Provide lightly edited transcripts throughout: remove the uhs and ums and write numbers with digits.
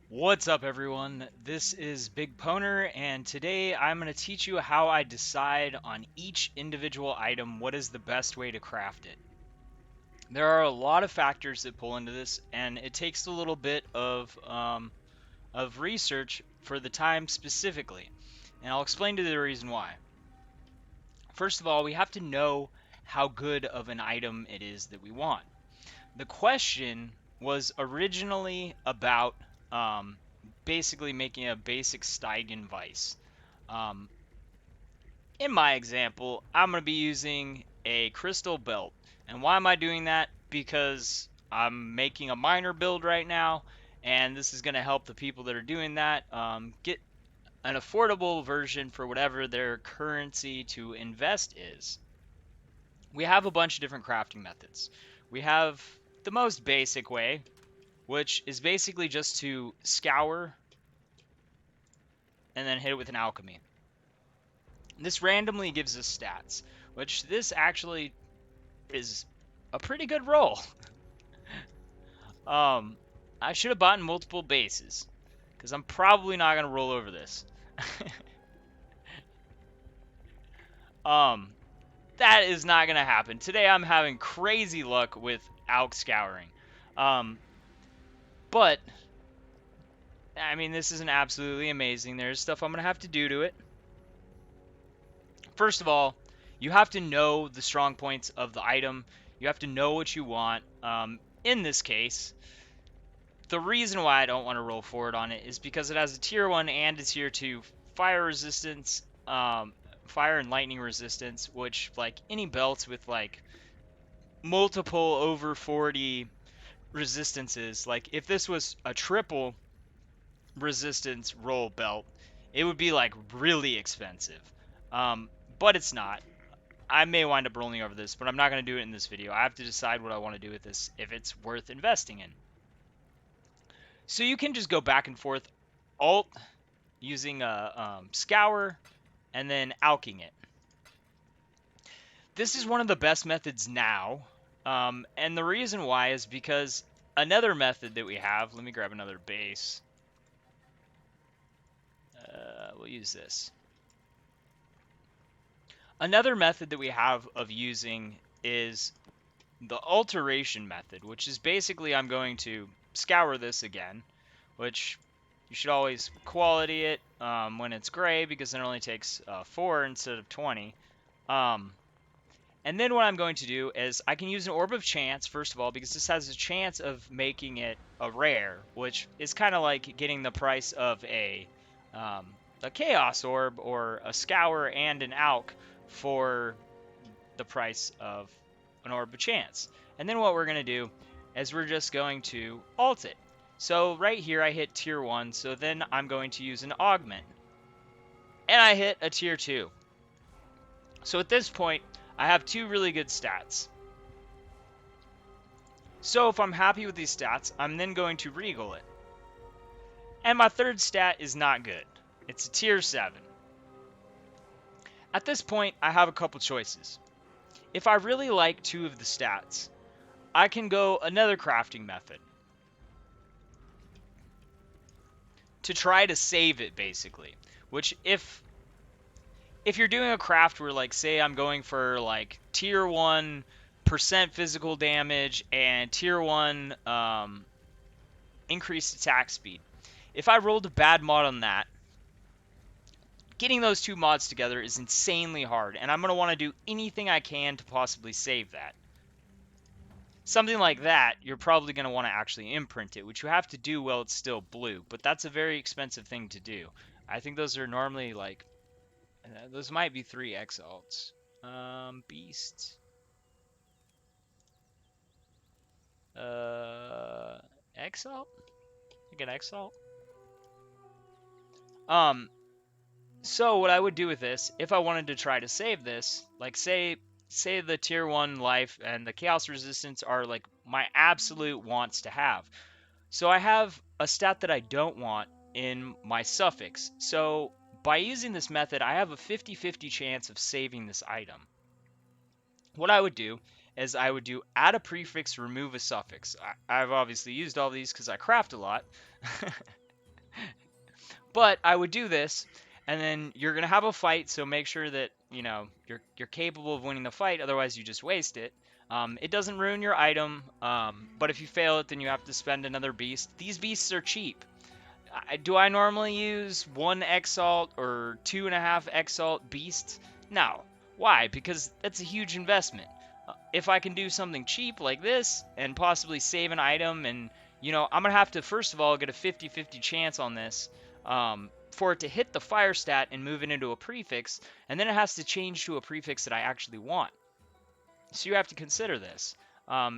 What's up, everyone? This is BigPowner, and today I'm going to teach you how I decide on each individual item what is the best way to craft it. There are a lot of factors that pull into this, and it takes a little bit of research for the time specifically, and I'll explain to you the reason why. First of all, we have to know how good of an item it is that we want. The question was originally about um, basically making a basic Stygian Vice. Um, in my example, I'm going to be using a crystal belt. And why am I doing that? Because I'm making a miner build right now, and this is going to help the people that are doing that get an affordable version for whatever their currency to invest is. We have a bunch of different crafting methods. We have the most basic way, which is basically just to scour and then hit it with an alchemy. This randomly gives us stats, which this actually is a pretty good roll. um, I should have bought multiple bases, because I'm probably not going to roll over this. um, that is not going to happen. Today I'm having crazy luck with alch scouring. Um, but, I mean, this isn't absolutely amazing. There's stuff I'm going to have to do to it. First of all, you have to know the strong points of the item. You have to know what you want. In this case, the reason why I don't want to roll forward on it is because it has a tier 1 and a tier 2 fire resistance, fire and lightning resistance, which, like, any belts with, like, multiple over 40 resistances, like, if this was a triple resistance roll belt, it would be, like, really expensive. Um, but it's not. I may wind up rolling over this, but I'm not going to do it in this video. I have to decide what I want to do with this, if it's worth investing in. So you can just go back and forth, alt, using a scour, and then alching it. This is one of the best methods now, and the reason why is because another method that we have, let me grab another base. We'll use this. Another method that we have of using is the alteration method, which is basically I'm going to scour this again, which you should always quality it when it's gray, because it only takes 4 instead of 20. And then what I'm going to do is I can use an orb of chance, first of all, because this has a chance of making it a rare, which is kind of like getting the price of a chaos orb or a scour and an alch for the price of an orb of chance. And then what we're going to do is we're just going to alt it. So right here I hit tier 1, so then I'm going to use an augment. And I hit a tier 2. So at this point, I have 2 really good stats. So if I'm happy with these stats, I'm then going to regal it. And my third stat is not good. It's a tier 7. At this point, I have a couple choices. If I really like 2 of the stats, I can go another crafting method to try to save it, basically. Which, if you're doing a craft where, like, say I'm going for, like, tier 1 percent physical damage and tier 1 increased attack speed, if I rolled a bad mod on that, getting those 2 mods together is insanely hard, and I'm going to want to do anything I can to possibly save that. Something like that, you're probably going to want to actually imprint it, which you have to do while it's still blue, but that's a very expensive thing to do. I think those are normally, like, those might be 3 exalts. Beast. Exalt? Like an exalt? So what I would do with this, if I wanted to try to save this, like say the tier 1 life and the chaos resistance are like my absolute wants to have. So I have a stat that I don't want in my suffix. So by using this method, I have a 50-50 chance of saving this item. What I would do is I would do add a prefix, remove a suffix. I've obviously used all these because I craft a lot. But I would do this, and then you're gonna have a fight. So make sure that you're capable of winning the fight. Otherwise, you just waste it. It doesn't ruin your item, but if you fail it, then you have to spend another beast. These beasts are cheap. Do I normally use 1 exalt or 2.5 exalt beasts? No. Why? Because that's a huge investment. If I can do something cheap like this and possibly save an item, and I'm gonna have to first of all get a 50-50 chance on this for it to hit the fire stat and move it into a prefix, and then it has to change to a prefix that I actually want. So you have to consider this.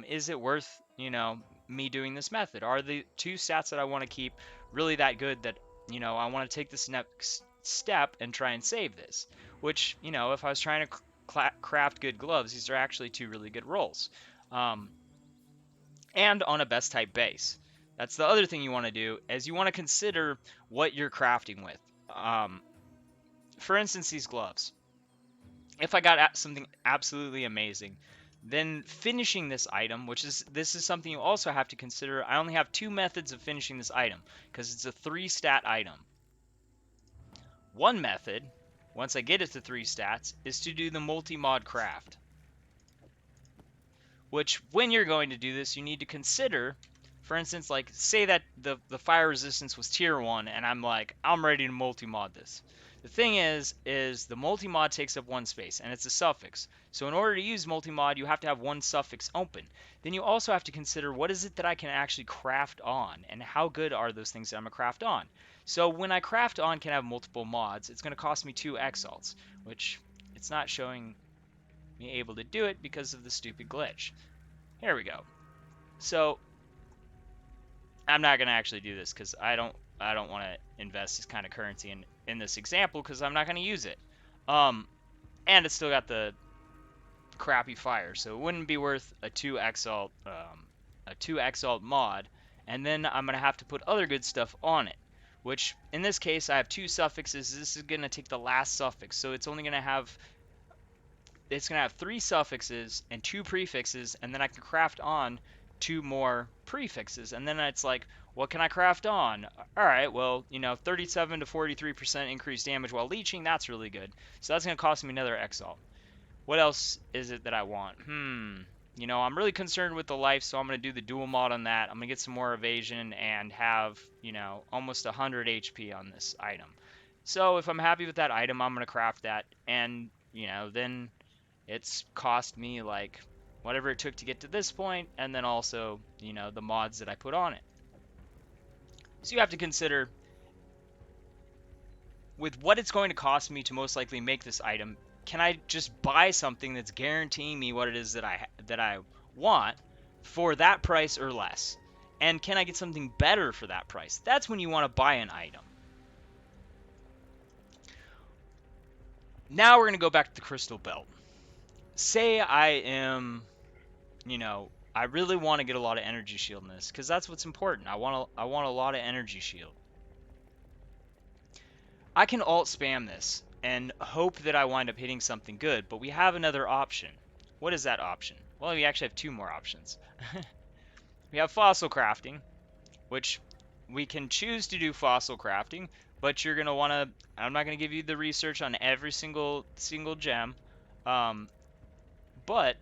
Is it worth, me doing this method? Are the two stats that I want to keep really that good that, I want to take this next step and try and save this? Which, if I was trying to craft good gloves, these are actually two really good rolls. And on a best type base. That's the other thing you want to do, is you want to consider what you're crafting with. For instance, these gloves. If I got something absolutely amazing, then finishing this item, this is something you also have to consider. I only have 2 methods of finishing this item because it's a 3 stat item. One method, once I get it to 3 stats, is to do the multi-mod craft. Which, when you're going to do this, you need to consider, for instance, like, say that the fire resistance was tier 1, and I'm ready to multi-mod this. The thing is the multi-mod takes up 1 space, and it's a suffix. So in order to use multi-mod, you have to have 1 suffix open. Then you also have to consider what is it that I can actually craft on, and how good are those things that I'm going to craft on. So when I craft on can have multiple mods, it's going to cost me 2 exalts, which it's not showing me able to do it because of the stupid glitch. Here we go. So I'm not going to actually do this because I don't want to invest this kind of currency in this example because I'm not going to use it. And it's still got the crappy fire, so it wouldn't be worth a 2 exalt mod. And then I'm going to have to put other good stuff on it, which in this case I have 2 suffixes. This is going to take the last suffix, so it's only going to have 3 suffixes and 2 prefixes, and then I can craft on 2 more prefixes. And then it's like, what can I craft on? Alright, well, 37 to 43% increased damage while leeching, that's really good. So that's going to cost me another exalt. What else is it that I want? I'm really concerned with the life, so I'm going to do the dual mod on that. I'm going to get some more evasion and have, almost 100 HP on this item. So if I'm happy with that item, I'm going to craft that, and, then it's cost me like whatever it took to get to this point, and then also, the mods that I put on it. So you have to consider with what it's going to cost me to most likely make this item. Can I just buy something that's guaranteeing me what it is that I want for that price or less? And can I get something better for that price? That's when you want to buy an item. Now we're going to go back to the crystal belt. Say I am, I really want to get a lot of energy shield in this, because that's what's important. I want a lot of energy shield. I can alt spam this and hope that I wind up hitting something good, but we have another option. What is that option? Well, we actually have 2 more options. We have fossil crafting, which we can choose to do fossil crafting, but you're going to want to, I'm not going to give you the research on every single gem, but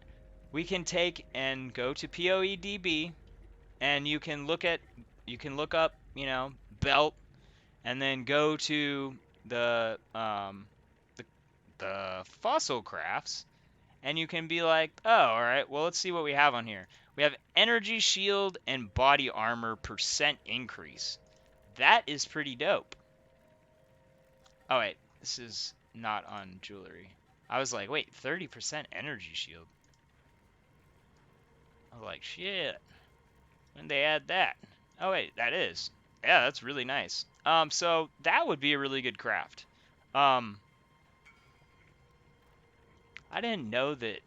we can take and go to PoEDB, and you can look up, belt, and then go to the fossil crafts, and you can be like, oh, all right, well, let's see what we have on here. We have energy shield and body armor % increase. That is pretty dope. Oh wait, this is not on jewelry. I was like, wait, 30% energy shield. I was like, shit. When they add that? Oh wait, that is. Yeah, that's really nice. So that would be a really good craft. I didn't know that.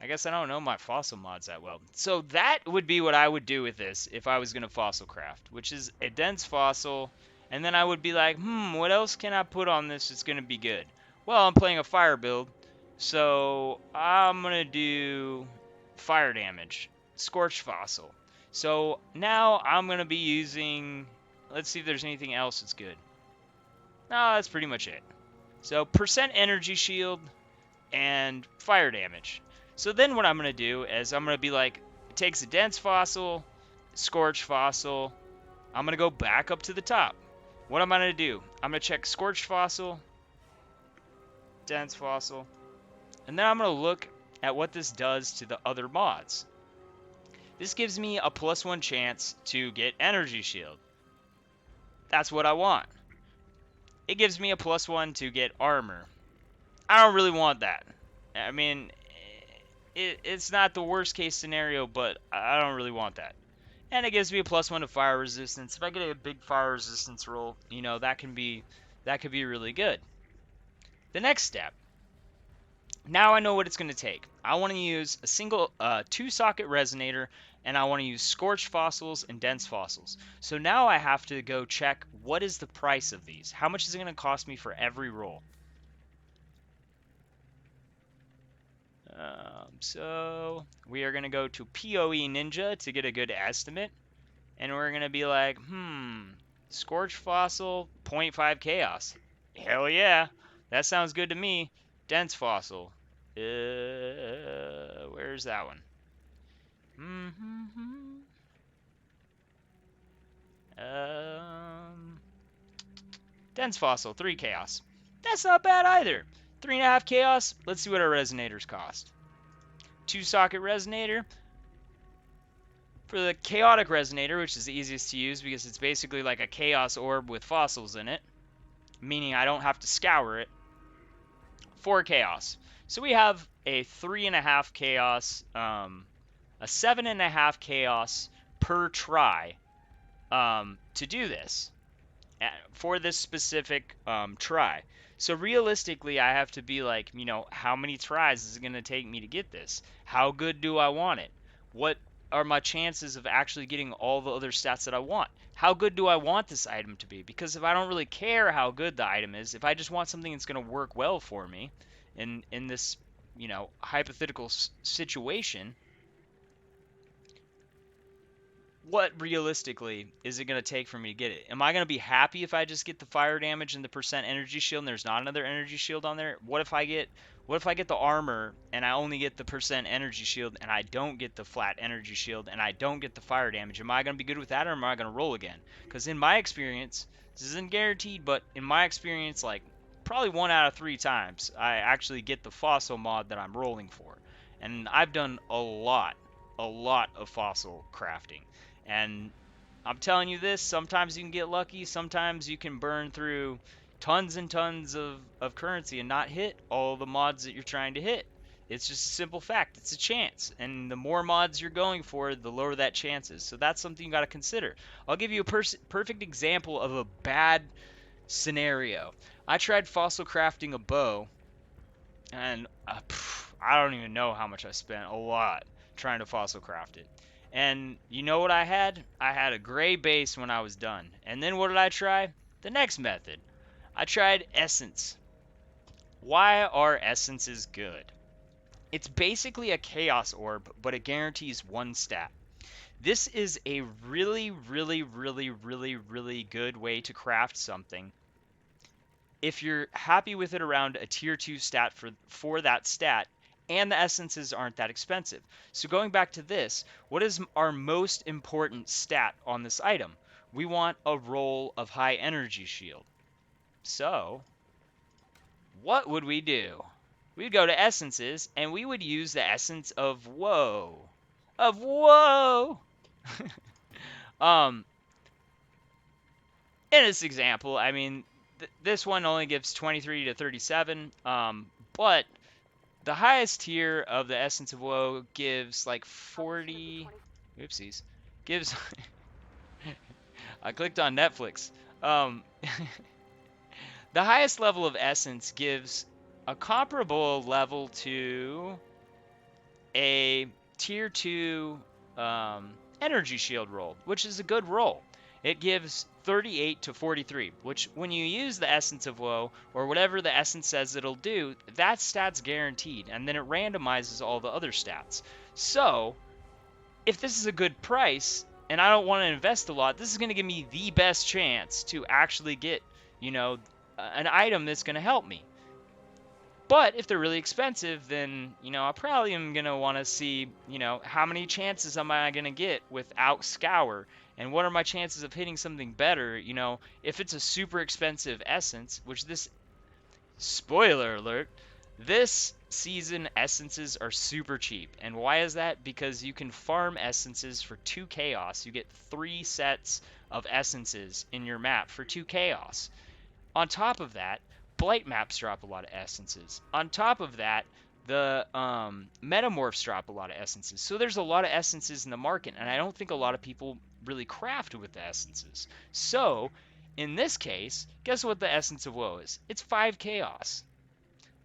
I guess I don't know my fossil mods that well. So that would be what I would do with this if I was going to fossil craft, which is a dense fossil, and then I would be like, what else can I put on this that's going to be good? Well, I'm playing a fire build, so I'm going to do fire damage, scorched fossil. So now I'm going to be using Let's see if there's anything else that's good. No, that's pretty much it. So percent energy shield and fire damage. So then what I'm going to do is I'm going to be like, it takes a dense fossil, scorched fossil. I'm going to go back up to the top. What am I going to do? I'm going to check scorched fossil, dense fossil, and then I'm going to look at what this does to the other mods. This gives me a +1 chance to get energy shield. That's what I want. It gives me a +1 to get armor. I don't really want that. I mean, it's not the worst case scenario, but I don't really want that. And it gives me a +1 to fire resistance. If I get a big fire resistance roll, you know, that could be really good. The next step. Now I know what it's going to take. I want to use a single 2-socket resonator, and I want to use scorched fossils and dense fossils. So now I have to go check what is the price of these. How much is it going to cost me for every roll? So we are going to go to PoE Ninja to get a good estimate. And we're going to be like, scorched fossil, 0.5 chaos. Hell yeah. That sounds good to me. Dense fossil. Where's that one? Dense fossil, 3 chaos. That's not bad either. 3.5 chaos. Let's see what our resonators cost. 2-socket resonator. For the chaotic resonator, which is the easiest to use because it's basically like a chaos orb with fossils in it, meaning I don't have to scour it, 4 chaos. So we have a 3.5 chaos, a 7.5 chaos per try to do this, for this specific try. So realistically, I have to be like, you know, how many tries is it going to take me to get this? How good do I want it? What are my chances of actually getting all the other stats that I want? How good do I want this item to be? Because if I don't really care how good the item is, if I just want something that's going to work well for me in this, you know, hypothetical situation, what realistically is it going to take for me to get it? Am I going to be happy if I just get the fire damage and the percent energy shield and there's not another energy shield on there? What if I get the armor and I only get the percent energy shield and I don't get the flat energy shield and I don't get the fire damage? Am I going to be good with that, or am I going to roll again? Because in my experience, this isn't guaranteed, but in my experience, like probably 1 out of 3 times I actually get the fossil mod that I'm rolling for. And I've done a lot of fossil crafting. And I'm telling you this, sometimes you can get lucky, sometimes you can burn through tons and tons of currency and not hit all the mods that you're trying to hit. It's just a simple fact. It's a chance. And the more mods you're going for, the lower that chance is. So that's something you got to consider. I'll give you a perfect example of a bad scenario. I tried fossil crafting a bow, and I don't even know how much I spent. A lot trying to fossil craft it. And you know what I had? I had a gray base when I was done. And then what did I try? The next method. I tried essence. Why are essences good? It's basically a chaos orb, but it guarantees 1 stat. This is a really good way to craft something if you're happy with it around a tier 2 stat for that stat, and the essences aren't that expensive. So going back to this, what is our most important stat on this item? We want a roll of high energy shield. So what would we do? We'd go to essences, and we would use the essence of woe. Of woe! In this example, I mean, this one only gives 23 to 37, but the highest tier of the Essence of Woe gives like 40... Oopsies. Gives... I clicked on Netflix. The highest level of Essence gives a comparable level to a tier 2 energy shield roll, which is a good roll. It gives 38 to 43, which when you use the Essence of Woe, or whatever the Essence says it'll do, that stat's guaranteed, and then it randomizes all the other stats. So, if this is a good price, and I don't want to invest a lot, this is going to give me the best chance to actually get, you know, an item that's going to help me. But if they're really expensive, then, you know, I probably am going to want to see, you know, how many chances am I going to get without Scour? And what are my chances of hitting something better? You know, if it's a super expensive essence, which this, spoiler alert, this season essences are super cheap. And why is that? Because you can farm essences for 2 chaos. You get 3 sets of essences in your map for 2 chaos. On top of that, blight maps drop a lot of essences. On top of that, the metamorphs drop a lot of essences. So there's a lot of essences in the market, and I don't think a lot of people really craft with the essences. So in this case, guess what the essence of woe is? It's 5 chaos.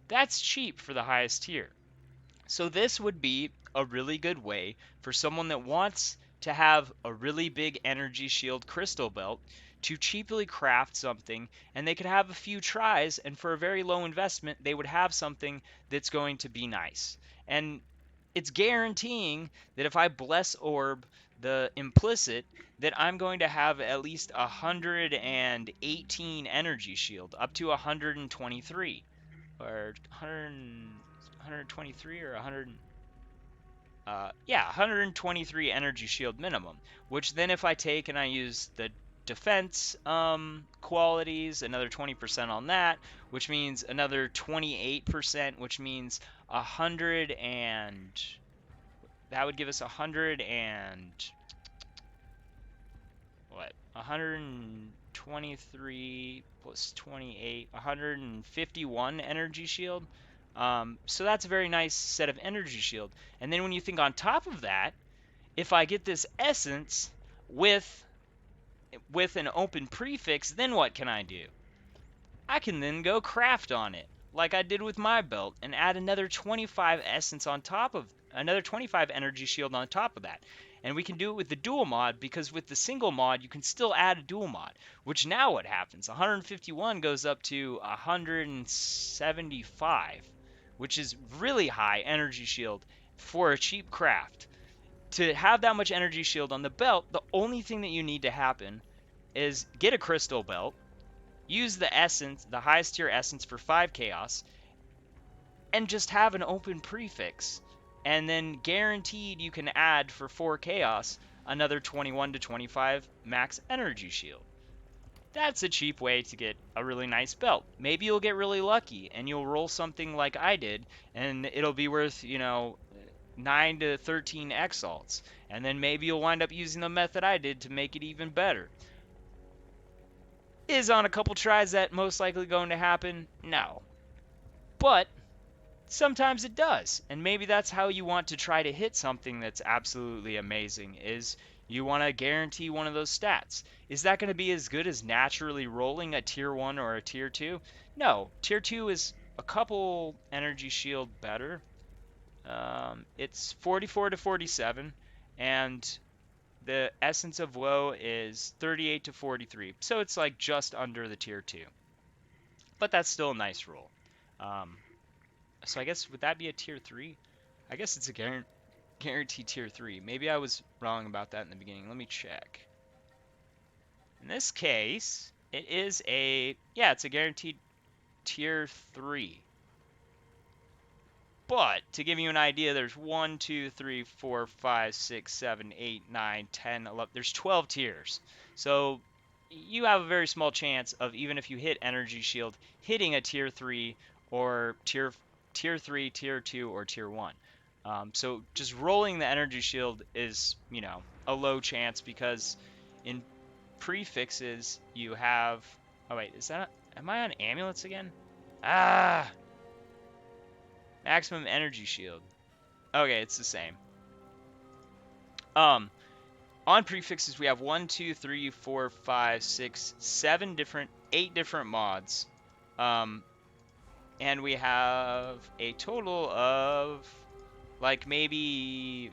That's cheap for the highest tier. So this would be a really good way for someone that wants to have a really big energy shield crystal belt to cheaply craft something, and they could have a few tries, and for a very low investment they would have something that's going to be nice. And it's guaranteeing that if I bless orb the implicit, that I'm going to have at least 118 energy shield, up to 123 or 123 or 100. Yeah, 123 energy shield minimum, which then if I take and I use the defense qualities, another 20% on that, which means another 28%, which means 100 and that would give us 100 and what? 123 plus 28, 151 energy shield. So that's a very nice set of energy shield. And then when you think on top of that, if I get this essence with an open prefix, then what can I do? I can then go craft on it, like I did with my belt, and add another 25 essence on top of, another 25 energy shield on top of that. And we can do it with the dual mod, because with the single mod, you can still add a dual mod, which now what happens? 151 goes up to 175, which is really high energy shield for a cheap craft. To have that much energy shield on the belt, the only thing that you need to happen is get a crystal belt, use the essence, the highest tier essence for 5 chaos, and just have an open prefix. And then guaranteed you can add for 4 chaos another 21 to 25 max energy shield. That's a cheap way to get a really nice belt. Maybe you'll get really lucky and you'll roll something like I did, and it'll be worth, you know, 9 to 13 exalts. And then maybe you'll wind up using the method I did to make it even better. Is on a couple tries that most likely going to happen? No. But sometimes it does. And maybe that's how you want to try to hit something that's absolutely amazing, is you want to guarantee one of those stats. Is that going to be as good as naturally rolling a tier 1 or a tier 2? No. Tier 2 is a couple energy shield better. It's 44 to 47, and the essence of woe is 38 to 43, so it's like just under the tier 2. But that's still a nice roll. So I guess, would that be a tier 3? I guess it's a guaranteed tier 3. Maybe I was wrong about that in the beginning. Let me check. In this case, it is yeah, it's a guaranteed tier 3. But to give you an idea, there's 1, 2, 3, 4, 5, 6, 7, 8, 9, 10, 11. There's 12 tiers. So you have a very small chance of, even if you hit energy shield, hitting a tier 3 or tier 3, tier 2, or tier 1. So just rolling the energy shield is, you know, a low chance, because in prefixes you have... Oh wait, is that... Am I on amulets again? Ah! Maximum energy shield. Okay, it's the same. On prefixes, we have 1, 2, 3, 4, 5, 6, 7 different, 8 different mods. And we have a total of like maybe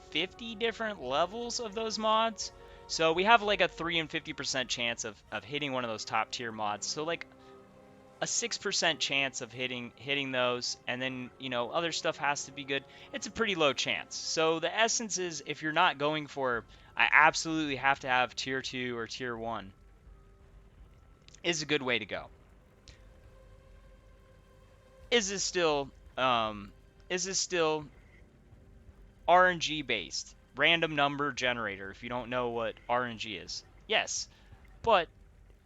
50 different levels of those mods. So we have like a 3 and 50% chance of hitting one of those top tier mods. So like a 6% chance of hitting those, and then, you know, other stuff has to be good. It's a pretty low chance. So the essence is, if you're not going for I absolutely have to have tier 2 or tier 1 is a good way to go. Is this still is this still RNG based? Random number generator, if you don't know what RNG is. Yes, but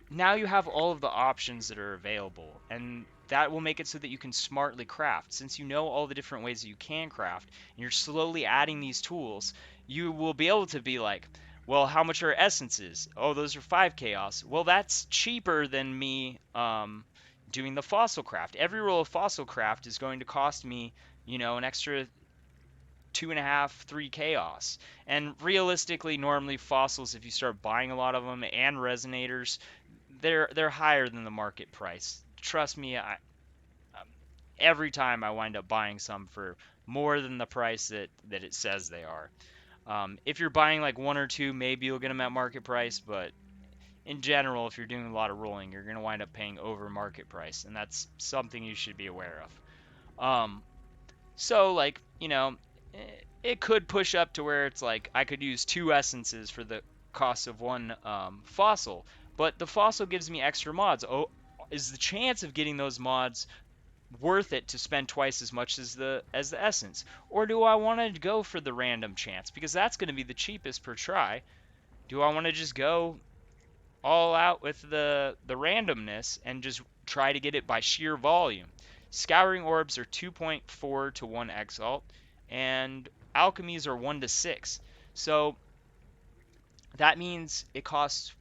now you have all of the options that are available, and that will make it so that you can smartly craft. Since you know all the different ways that you can craft, and you're slowly adding these tools, you will be able to be like, well, how much are essences? Oh, those are 5 chaos. Well, that's cheaper than me doing the fossil craft. Every roll of fossil craft is going to cost me, an extra 2.5, 3 chaos. And realistically, normally fossils, if you start buying a lot of them and resonators, they're higher than the market price. Trust me, every time I wind up buying some for more than the price that it says they are. If you're buying like one or two, maybe you'll get them at market price, but in general, if you're doing a lot of rolling, you're going to wind up paying over market price, and that's something you should be aware of. So, like, it could push up to where it's like I could use 2 essences for the cost of 1 fossil, but the fossil gives me extra mods. Oh, is the chance of getting those mods worth it to spend twice as much as the essence? Or do I want to go for the random chance? Because that's going to be the cheapest per try. Do I want to just go all out with the randomness and just try to get it by sheer volume? Scouring orbs are 2.4 to 1 exalt, and alchemies are 1 to 6. So that means it costs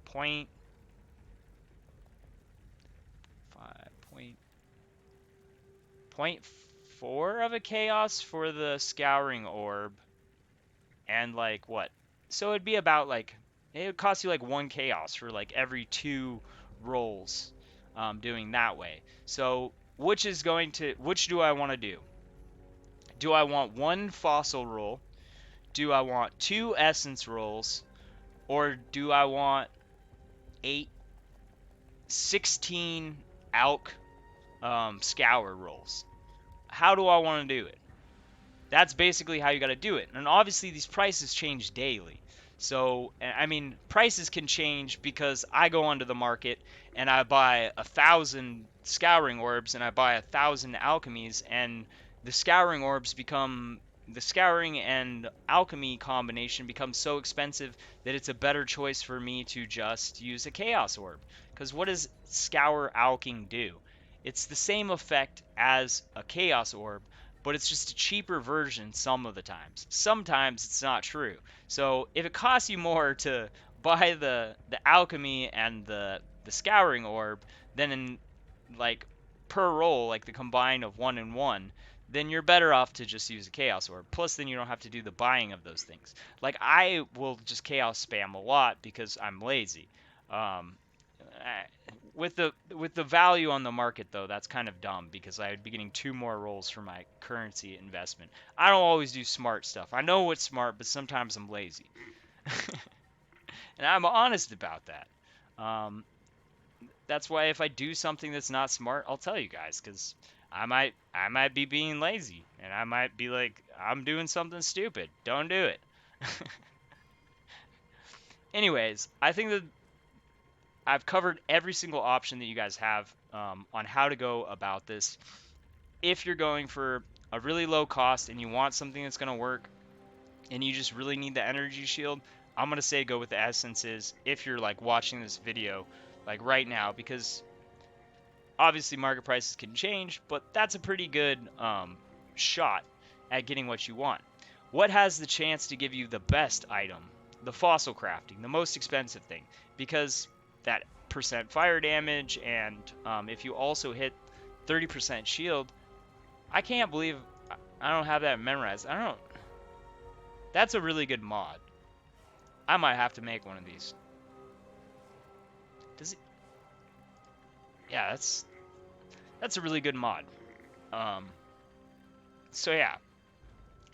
point 5 point 0.4 of a chaos for the scouring orb, and like what? So it'd be about like, it would cost you like 1 chaos for like every 2 rolls, doing that way. So which do I want to do? Do I want 1 fossil roll? Do I want 2 essence rolls? Or do I want 8, 16 alch scour rolls? How do I want to do it? That's basically how you got to do it. And obviously these prices change daily. So, I mean, prices can change because I go onto the market and I buy 1,000 scouring orbs and I buy 1,000 alchemies, and the scouring orbs become the scouring and alchemy combination becomes so expensive that it's a better choice for me to just use a chaos orb. Because what does scour alching do? It's the same effect as a chaos orb, but it's just a cheaper version some of the times. Sometimes it's not true. So if it costs you more to buy the alchemy and the scouring orb than in like per roll, like the combine of 1 and 1, then you're better off to just use a chaos orb. Plus then you don't have to do the buying of those things. Like I will just chaos spam a lot because I'm lazy. Um, with the value on the market though, that's kind of dumb because I would be getting 2 more rolls for my currency investment. I don't always do smart stuff. I know what's smart, but sometimes I'm lazy. And I'm honest about that. Um, that's why if I do something that's not smart, I'll tell you guys, because I might be being lazy, and I might be like, I'm doing something stupid. Don't do it. Anyways, I think that I've covered every single option that you guys have on how to go about this. If you're going for a really low cost and you want something that's going to work and you just really need the energy shield, I'm going to say go with the essences if you're like watching this video like right now, because obviously market prices can change, but that's a pretty good shot at getting what you want. What has the chance to give you the best item? The fossil crafting, the most expensive thing, because that percent fire damage, and if you also hit 30% shield, I can't believe I don't have that memorized. I don't. That's a really good mod. I might have to make one of these. Does it? Yeah, that's a really good mod. So yeah,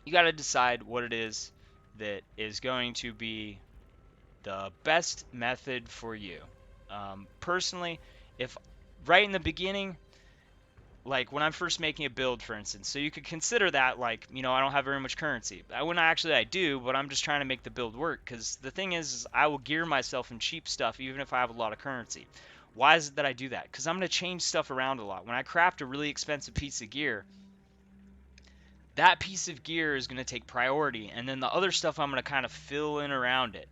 you got to decide what it is that is going to be the best method for you. Personally, if right in the beginning, like when I'm first making a build, for instance. So you could consider that like, you know, I don't have very much currency. When I do, but I'm just trying to make the build work. Because the thing is I will gear myself in cheap stuff even if I have a lot of currency. Why is it that I do that? Because I'm going to change stuff around a lot. When I craft a really expensive piece of gear, that piece of gear is going to take priority. And then the other stuff I'm going to kind of fill in around it.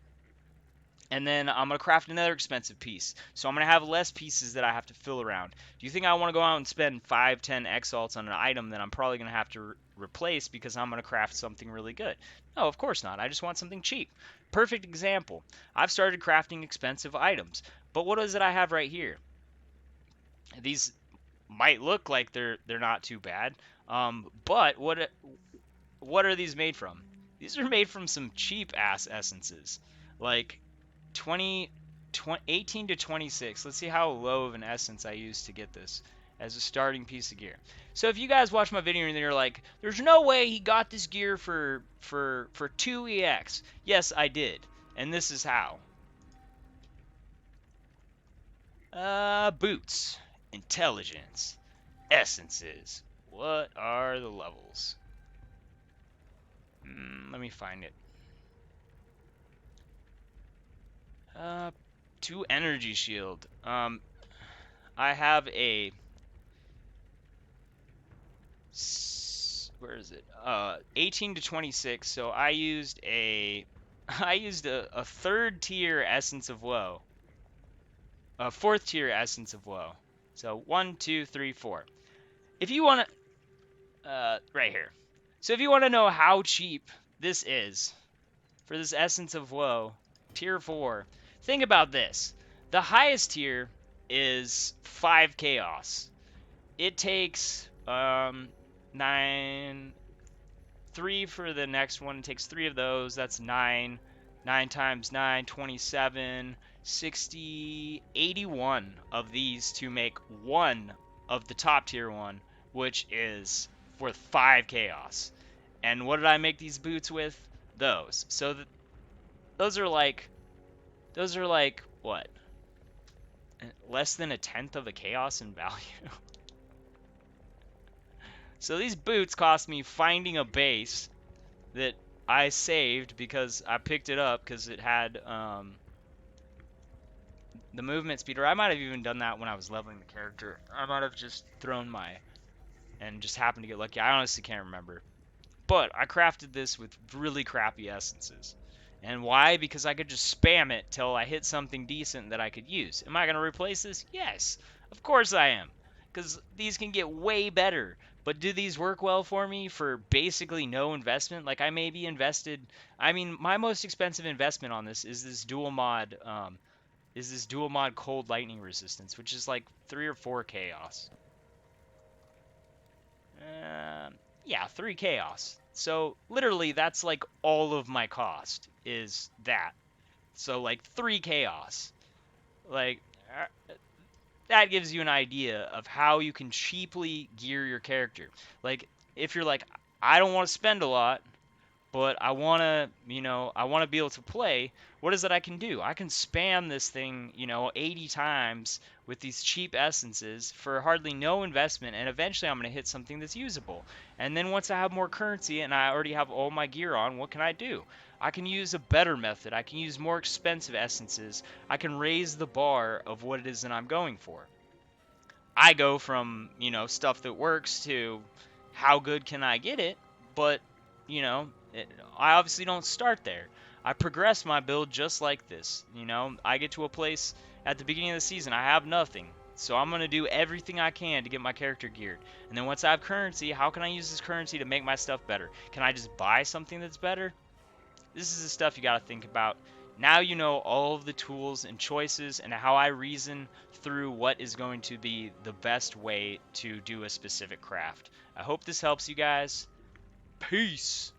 And then I'm going to craft another expensive piece. So I'm going to have less pieces that I have to fill around. Do you think I want to go out and spend 5, 10 exalts on an item that I'm probably going to have to replace because I'm going to craft something really good? No, of course not. I just want something cheap. Perfect example. I've started crafting expensive items. But what is it I have right here? These might look like they're not too bad. But what are these made from? These are made from some cheap ass essences. Like 18 to 26. Let's see how low of an essence I use to get this as a starting piece of gear. So if you guys watch my video and you're like, there's no way he got this gear for 2 EX. Yes, I did. And this is how. Boots, intelligence, essences. What are the levels? Let me find it. 2 energy shield. I have a where is it? 18 to 26. So I used a a 3rd tier essence of woe, a 4th tier essence of woe. So 1, 2, 3, 4. If you want to, right here. So if you want to know how cheap this is for this essence of woe, tier 4. Think about this. The highest tier is 5 chaos. It takes 9, 3 for the next one. It takes 3 of those. That's 9. 9 times 9, 27, 60, 81 of these to make one of the top tier one, which is worth 5 chaos. And what did I make these boots with? Those. So those are like what? Less than a tenth of a chaos in value. So these boots cost me finding a base that I saved because I picked it up because it had the movement speed. Or I might have even done that when I was leveling the character. I might have just thrown and just happened to get lucky. I honestly can't remember. But I crafted this with really crappy essences. And why? Because I could just spam it till I hit something decent that I could use. Am I going to replace this? Yes. Of course I am. Because these can get way better. But do these work well for me for basically no investment? Like I maybe invested... I mean, my most expensive investment on this is this dual mod... cold lightning resistance, which is like 3 or 4 chaos. Yeah, 3 chaos. So literally that's like all of my cost is that. So like 3 chaos. Like that gives you an idea of how you can cheaply gear your character. Like if you're like, I don't want to spend a lot, but I want to, I want to be able to play, what is it I can do? I can spam this thing, 80 times with these cheap essences for hardly no investment, and eventually I'm going to hit something that's usable. And then once I have more currency and I already have all my gear on, what can I do? I can use a better method. I can use more expensive essences. I can raise the bar of what it is that I'm going for. I go from, stuff that works to how good can I get it, but I obviously don't start there. I progress my build just like this. I get to a place at the beginning of the season, I have nothing. So I'm going to do everything I can to get my character geared. And then once I have currency, how can I use this currency to make my stuff better? Can I just buy something that's better? This is the stuff you got to think about. Now you know all of the tools and choices and how I reason through what is going to be the best way to do a specific craft. I hope this helps you guys. Peace.